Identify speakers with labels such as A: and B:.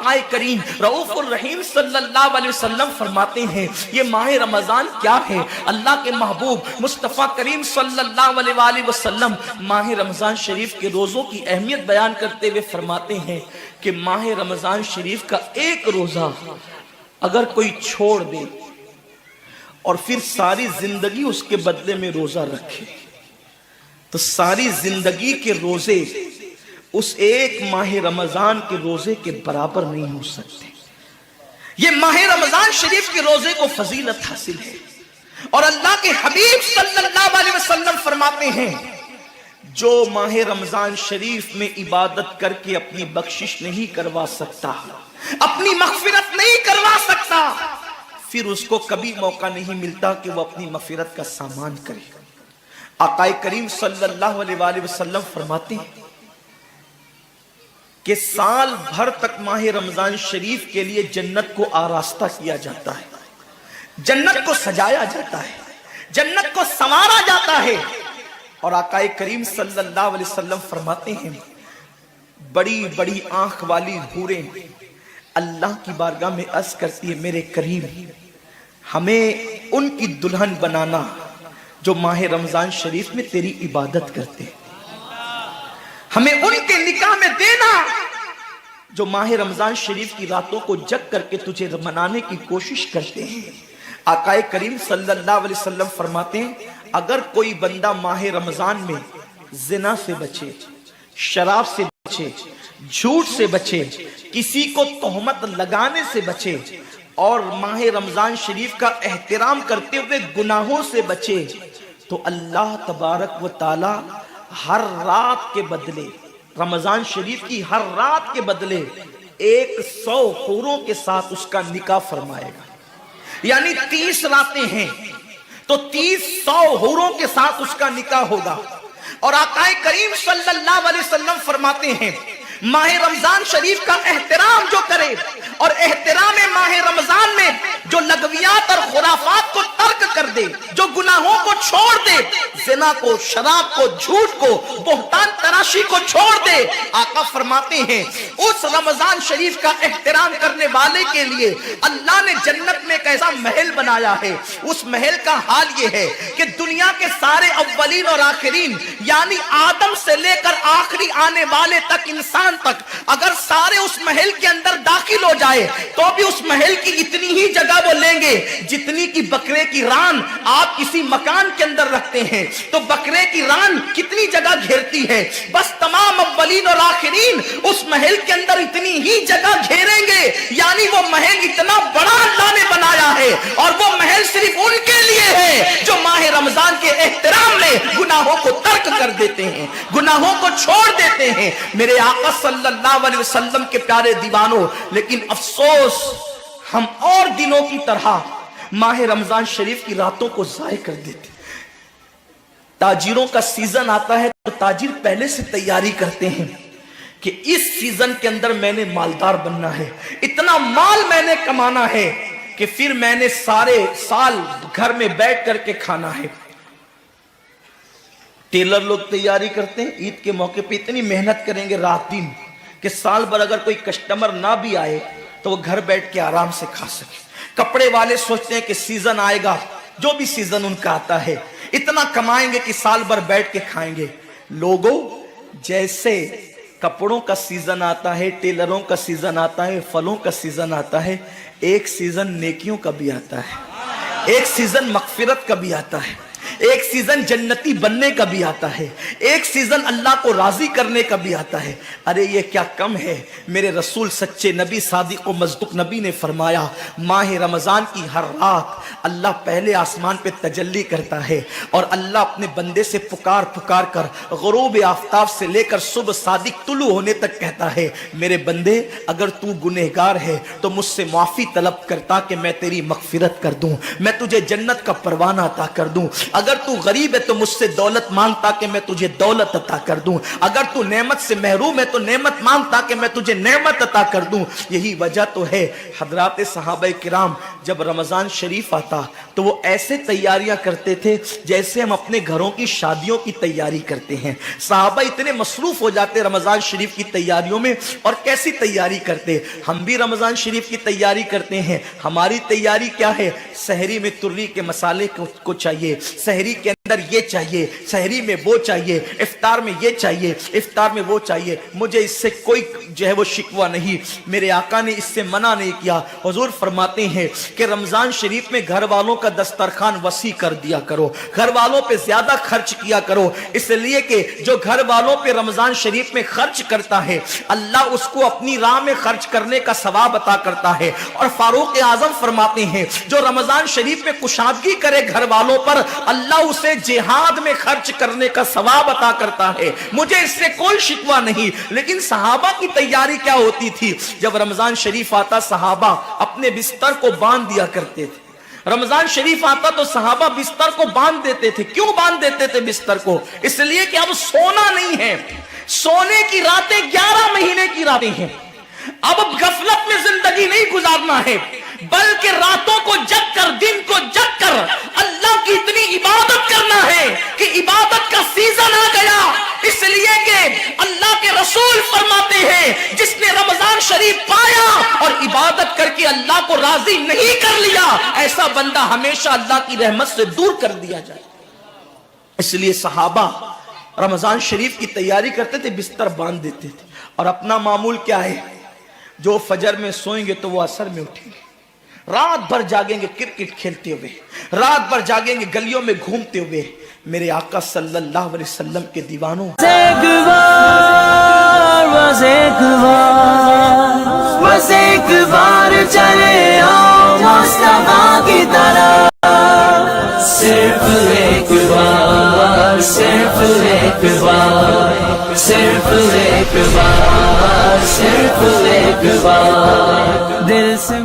A: आकाए करीम रऊफुर रहीम सल्लल्लाहु अलैहि वसल्लम फरमाते हैं ये माह रमजान क्या है। अल्लाह के महबूब मुस्तफ़ा करीम सल्लल्लाहु अलैहि वसल्लम माह रमजान शरीफ के रोज़ों की अहमियत बयान करते हुए फरमाते हैं कि माह रमजान शरीफ का एक रोज़ा अगर कोई छोड़ दे और फिर सारी जिंदगी उसके बदले में रोज़ा रखे तो सारी जिंदगी के रोज़े उस एक माह रमजान के रोजे के बराबर नहीं हो सकते। ये माह रमजान शरीफ के रोजे को फजीलत हासिल है और अल्लाह के हबीब सल्लल्लाहु अलैहि वसल्लम फरमाते हैं जो माह रमजान शरीफ में इबादत करके अपनी बख्शिश नहीं करवा सकता, अपनी मगफिरत नहीं करवा सकता, फिर उसको कभी मौका नहीं मिलता कि वो अपनी मगफिरत का सामान करे। आकाए करीम सल्लल्लाहु अलैहि वसल्लम फरमाते हैं कि साल भर तक माह रमजान शरीफ के लिए जन्नत को आरास्ता किया जाता है, जन्नत को सजाया जाता है, जन्नत को संवारा जाता है। और आकाए करीम सल्लल्लाहु अलैहि वसल्लम फरमाते हैं बड़ी बड़ी आंख वाली हूरें अल्लाह की बारगाह में अर्ज करती है मेरे करीम हमें उनकी दुल्हन बनाना जो माह रमजान शरीफ में तेरी इबादत करते हैं, हमें उनके निकाह में देना जो माह रमजान शरीफ की रातों को जग करके तुझे मनाने की कोशिश करते हैं। आकाए करीम सल्लल्लाहु अलैहि वसल्लम फरमाते हैं अगर कोई बंदा माह रमजान में जिना से बचे, शराब से बचे, झूठ से बचे, किसी को तोहमत लगाने से बचे और माह रमजान शरीफ का एहतराम करते हुए गुनाहों से बचे तो अल्लाह तबारक व ताला हर रात के बदले, रमजान शरीफ की हर रात के बदले 100 हूरों के साथ उसका निकाह फरमाएगा। यानी 30 रातें हैं तो 30 हूरों के साथ उसका निकाह होगा। और आकाए करीम सल्लल्लाहु अलैहि वसल्लम फरमाते हैं माह रमजान शरीफ का एहतराम जो करे और एहतराम माह रमजान में जो लगवियात और खुराफात को तर्क कर दे, जो गुनाहों को छोड़ दे, जिना को, शराब को, झूठ को, बोहतान तराशी को छोड़ दे, आका फरमाते हैं उस रमजान शरीफ का एहतराम करने वाले के लिए अल्लाह ने जन्नत में एक ऐसा महल बनाया है। उस महल का हाल ये है कि दुनिया के सारे अव्वलीन और आखिरीन यानी आदम से लेकर आखिरी आने वाले तक इंसान तक अगर सारे उस महल के अंदर दाखिल हो जाए तो भी उस महल की इतनी ही जगह वो लेंगे जितनी की बकरे की रान आप किसी मकान के अंदर रखते हैं तो बकरे की रान कितनी जगह घेरती है, बस तमाम अव्वलीन और आखिरीन उस महल के अंदर इतनी ही जगह घेरेंगे। यानी वो महल इतना बड़ा अल्लाह ने बनाया है और वो महल सिर्फ उनके लिए है जो माह रमजान के एहतराम में गुनाहों को तर्क कर देते हैं, गुनाहों को छोड़ देते हैं। मेरे आका सल्लल्लाहु अलैहि वसल्लम के प्यारे दीवानों, लेकिन अफसोस हम और दिनों की तरह माह रमजान शरीफ की रातों को जाय कर देते। ताजिरों का सीजन आता है तो ताजिर पहले से तैयारी करते हैं कि इस सीजन के अंदर मैंने मालदार बनना है, इतना माल मैंने कमाना है कि फिर मैंने सारे साल घर में बैठ करके खाना है। टेलर लोग तैयारी करते हैं ईद के मौके पे इतनी मेहनत करेंगे रात दिन कि साल भर अगर कोई कस्टमर ना भी आए तो वो घर बैठ के आराम से खा सके। कपड़े वाले सोचते हैं कि सीजन आएगा, जो भी सीजन उनका आता है इतना कमाएंगे कि साल भर बैठ के खाएंगे। लोगों जैसे कपड़ों का सीजन आता है, टेलरों का सीजन आता है, फलों का सीजन आता है, एक सीजन नेकियों का भी आता है, एक सीजन मगफिरत का भी आता है, एक सीजन जन्नती बनने का भी आता है, एक सीजन अल्लाह को राजी करने का भी आता है। अरे ये क्या कम है। मेरे रसूल सच्चे नबी सादिक व मज़दूक नबी ने फरमाया माह रमजान की हर रात अल्लाह पहले आसमान पे तजल्ली करता है और अल्लाह अपने बंदे से पुकार पुकार कर गुरूब आफ्ताब से लेकर सुबह सादिक तुलू होने तक कहता है मेरे बंदे अगर तू गुनहगार है तो मुझसे माफी तलब करता कि मैं तेरी मगफिरत कर दूं, मैं तुझे जन्नत का परवाना अता कर दूं। اگر تو غریب ہے تو مجھ سے دولت مانگ تاکہ میں تجھے دولت عطا کر دوں، اگر تو نعمت سے محروم ہے تو نعمت مانگ تاکہ میں تجھے نعمت عطا کر دوں۔ یہی وجہ تو ہے حضرات صحابہ کرام جب رمضان شریف آتا تو وہ ایسے تیاریاں کرتے تھے جیسے ہم اپنے گھروں کی شادیوں کی تیاری کرتے ہیں۔ صحابہ اتنے مصروف ہو جاتے رمضان شریف کی تیاریوں میں، اور کیسی تیاری کرتے؟ ہم بھی رمضان شریف کی تیاری کرتے ہیں۔ ہماری تیاری کیا ہے؟ سحری میں تری کے مسالے کو چاہیے، سحری کے اندر یہ چاہیے، سحری میں وہ چاہیے، افطار میں یہ چاہیے، افطار میں وہ چاہیے۔ مجھے اس سے کوئی جو ہے وہ شکوہ نہیں، میرے آقا نے اس سے منع نہیں کیا۔ حضور فرماتے ہیں کہ رمضان شریف میں گھر والوں کا دسترخوان وسیع کر دیا کرو، گھر والوں پہ زیادہ خرچ کیا کرو، اس لیے کہ جو گھر والوں پہ رمضان شریف میں خرچ کرتا ہے اللہ اس کو اپنی راہ میں خرچ کرنے کا ثواب عطا کرتا ہے۔ اور فاروق اعظم فرماتے ہیں جو رمضان شریف میں کشادگی کرے گھر والوں پر اللہ اسے جہاد میں خرچ کرنے کا ثواب عطا کرتا ہے۔ مجھے اس سے کوئی شکوہ نہیں، لیکن صحابہ کی تیاری کیا ہوتی تھی؟ جب رمضان شریف آتا صحابہ اپنے بستر کو باندھ دیا کرتے تھے۔ رمضان شریف آتا تو صحابہ بستر کو باندھ دیتے تھے۔ کیوں باندھ دیتے تھے بستر کو؟ اس لیے کہ اب سونا نہیں ہے، سونے کی راتیں 11 مہینے کی راتیں ہیں، اب غفلت میں زندگی نہیں گزارنا ہے، بلکہ راتوں کو جگ کر دن کو جگ کر اللہ کی اتنی عبادت کرنا ہے کہ عبادت کا سیزن آ گیا۔ اس لیے کہ اللہ کے رسول فرماتے ہیں جس نے رمضان شریف پایا اور عبادت کر کے اللہ کو راضی نہیں کر لیا، ایسا بندہ ہمیشہ اللہ کی رحمت سے دور کر دیا جائے۔ اس لیے صحابہ رمضان شریف کی تیاری کرتے تھے، بستر باندھ دیتے تھے، اور اپنا معمول کیا ہے؟ جو فجر میں سوئیں گے تو وہ عصر میں اٹھیں گے، رات بھر جاگیں گے کرکٹ کھیلتے ہوئے، رات بھر جاگیں گے گلیوں میں گھومتے ہوئے۔ میرے آقا صلی اللہ علیہ وسلم کے دیوانوں،
B: ایک بار چلے آؤ مصطفیٰ کی طرح، صرف ایک بار، صرف ایک بار، صرف ایک بار، صرف ایک بار دل سے